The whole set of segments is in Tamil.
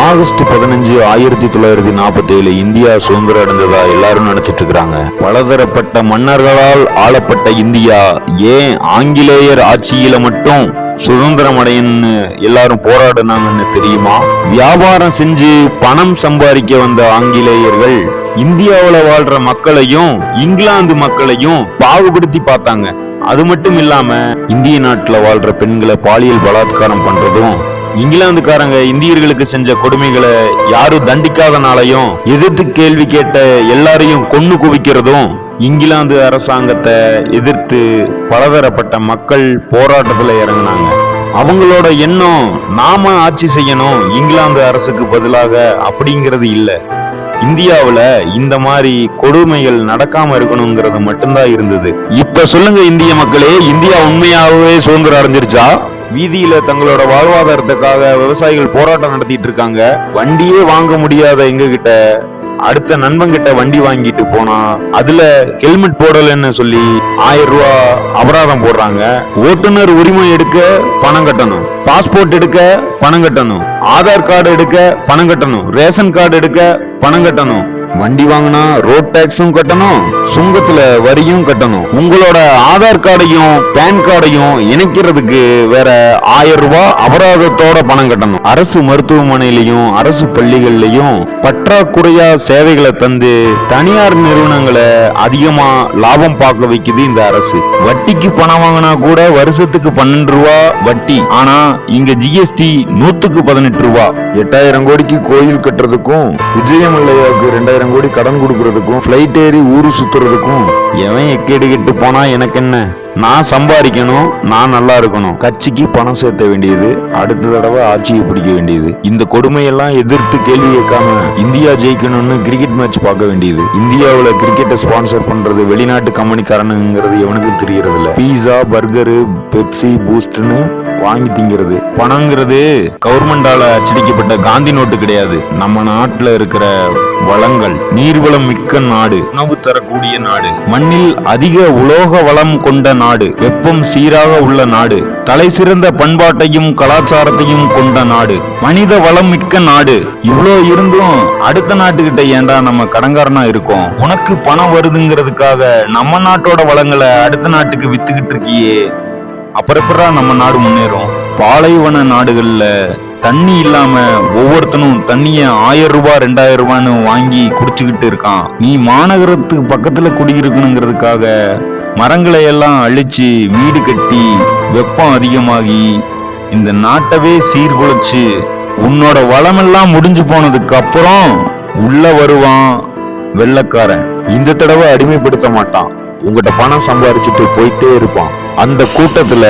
ஆகஸ்ட் 15, 1947 இந்தியா சுதந்திரம் அடைஞ்சதா எல்லாரும் நினைச்சிட்டு இருக்கிறாங்க. பலதரப்பட்ட மன்னர்களால் ஆளப்பட்ட இந்தியா ஏன் ஆங்கிலேயர் ஆட்சியில மட்டும் சுதந்திரம் அடையன்னு எல்லாரும் போராடினாங்கன்னு தெரியுமா? வியாபாரம் செஞ்சு பணம் சம்பாதிக்க வந்த ஆங்கிலேயர்கள் இந்தியாவுல வாழ்ற மக்களையும் இங்கிலாந்து மக்களையும் பாகுபடுத்தி பார்த்தாங்க. அது மட்டும் இல்லாம இந்திய நாட்டுல வாழ்ற பெண்களை பாலியல் பலாத்காரம் பண்றதும், இங்கிலாந்துக்காரங்க இந்தியர்களுக்கு செஞ்ச கொடுமைகளை யாரும் தண்டிக்காதனாலையும் எதிர்த்து கேள்வி கேட்ட எல்லாரையும் கொன்னு குவிக்கிறதும், இங்கிலாந்து அரசாங்கத்தை எதிர்த்து பலதரப்பட்ட மக்கள் போராட்டத்துல இறங்கினாங்க. அவங்களோட எண்ணம் நாம ஆட்சி செய்யணும் இங்கிலாந்து அரசுக்கு பதிலாக அப்படிங்கிறது இல்ல. இந்தியாவுல இந்த மாதிரி கொடுமைகள் நடக்காம இருக்கணுங்கிறது மட்டும்தான் இருந்தது. இப்ப சொல்லுங்க இந்திய மக்களே, இந்தியா உண்மையாகவே சுதந்திரம் அடைஞ்சிருச்சா? வீதியில தங்களோட வாழ்வாதாரத்துக்காக விவசாயிகள் போராட்டம் நடத்திட்டு இருக்காங்க. வண்டியே வாங்க முடியாத எங்க கிட்ட அடுத்த நண்பன் கிட்ட வண்டி வாங்கிட்டு போனா அதுல ஹெல்மெட் போடலன்னு சொல்லி 1000 ரூபாய் அபராதம் போடுறாங்க. ஓட்டுநர் உரிமை எடுக்க பணம் கட்டணும், பாஸ்போர்ட் எடுக்க பணம் கட்டணும், ஆதார் கார்டு எடுக்க பணம் கட்டணும், ரேஷன் கார்டு எடுக்க பணம் கட்டணும். வண்டி வாங்கினா ரோட் டாக்ஸும் கட்டணும், சுங்கத்துல வரியும் கட்டணும். உங்களோட ஆதார் கார்டையும் பேன் கார்டையும் இணைக்கிறதுக்கு வேற 1000 ரூபாய் அபராதத்தோட பணம் கட்டணும். அரசு மருத்துவமனையிலையும் அரசு பள்ளிகள்லயும் பற்றாக்குறையா சேவைகளை தந்து தனியார் நிறுவனங்களை அதிகமா லாபம் பார்க்க வைக்குது இந்த அரசு. வட்டிக்கு பணம் வாங்கினா கூட வருஷத்துக்கு 12 ரூபாய் வட்டி. ஆனா இங்க ஜிஎஸ்டி 100க்கு 18 ரூபாய். 8000 கோடிக்கு கோயில் கட்டுறதுக்கும், விஜயமல்லையாவுக்கு 2000 கோடி கடன் கொடுக்கறதுக்கும், பிளைட் ஏறி ஊரு சுத்துறதுக்கும் எவன் எக்கேடு கெட்டு போனா எனக்கு என்ன? நான் சம்பாதிக்கணும், நான் நல்லா இருக்கணும். கட்சிக்கு பணம் சேர்த்த வேண்டியது, அடுத்த தடவை ஆட்சியை பிடிக்க வேண்டியது. இந்த கொடுமையெல்லாம் எதிர்த்து கேள்வி கேட்காம இந்தியா ஜெயிக்கணும்னு கிரிக்கெட் மேட்ச் பார்க்க வேண்டியது. இந்தியாவுல கிரிக்கெட்டை ஸ்பான்சர் பண்றது வெளிநாட்டு கம்பெனிக்காரனுங்கிறது எவனுக்கும் தெரியறது இல்ல. பீஸா, பர்கரு, பெப்சி, பூஸ்ட்னு வாங்கி திங்கிறது. பணங்கிறது கவர்மெண்டால அச்சடிக்கப்பட்ட காந்தி நோட்டு கிடையாது. நம்ம நாட்டுல இருக்கிற வளங்கள், நீர்வளம் மிக்க நாடு, உணவு தரக்கூடிய நாடு, மண்ணில் அதிக உலோக வளம் கொண்ட நாடு, வெப்பம் சீராக உள்ள நாடு, தலை சிறந்த பண்பாட்டையும் கலாச்சாரத்தையும் கொண்ட நாடு, மனித வளம் மிக்க நாடு. இவ்வளோ இருந்தும் அடுத்த நாட்டுக்கிட்ட ஏண்டா நம்ம கடங்காரனா இருக்கோம்? உனக்கு பணம் வருதுங்கிறதுக்காக நம்ம நாட்டோட வளங்களை அடுத்த நாட்டுக்கு வித்துக்கிட்டு இருக்கியே, அப்புறம் எப்படா நம்ம நாடு முன்னேறும்? பாலைவன நாடுகள்ல தண்ணி இல்லாம ஒவ்வொருத்தனும் தண்ணிய 1000 ரூபாய் 2000 ரூபான்னு வாங்கி குடிச்சுக்கிட்டு இருக்கான். நீ மாநகரத்துக்கு பக்கத்துல குடியிருக்கணுங்கிறதுக்காக மரங்களை எல்லாம் அழிச்சு வீடு கட்டி வெப்பம் அதிகமாகி இந்த நாட்டவே சீர்குலைச்சு உன்னோட வளமெல்லாம் முடிஞ்சு போனதுக்கு அப்புறம் உள்ள வருவான் வெள்ளக்காரன். இந்த தடவை அடிமைப்படுத்த மாட்டான், உங்ககிட்ட பணம் சம்பாரிச்சுட்டு போயிட்டே இருப்பான். அந்த கூட்டத்துல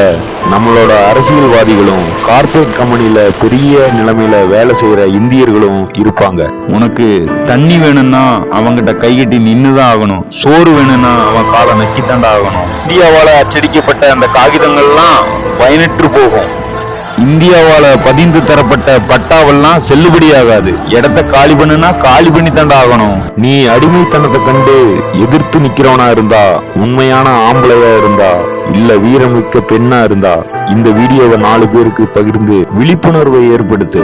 நம்மளோட அரசியல்வாதிகளும் கார்பரேட் கம்பெனில பெரிய நிலைமையில வேலை செய்யற இந்தியர்களும் இருப்பாங்க. உனக்கு தண்ணி வேணும்னா அவங்கிட்ட கைகட்டி நின்னுதான் ஆகணும், சோறு வேணும்னா அவன் காலை நக்கித்தாண்டா ஆகணும். இந்தியாவால அச்சடிக்கப்பட்ட அந்த காகிதங்கள்லாம் பயனற்று போகும். இந்தியாவால பதிந்து தரப்பட்ட பட்டாவெல்லாம் செல்லுபடியாகாது. இடத்த காலி பண்ணுனா காலி பண்ணி தாண்டா ஆகணும். நீ அடிமைத்தனத்தை கண்டு எதிர்த்து நிக்கிறவனா இருந்தா, உண்மையான ஆம்பளையா இருந்தா, இல்ல வீரமிக்க பெண்ணா இருந்தா இந்த வீடியோவை 4 பேருக்கு பகிர்ந்து விழிப்புணர்வை ஏற்படுத்து.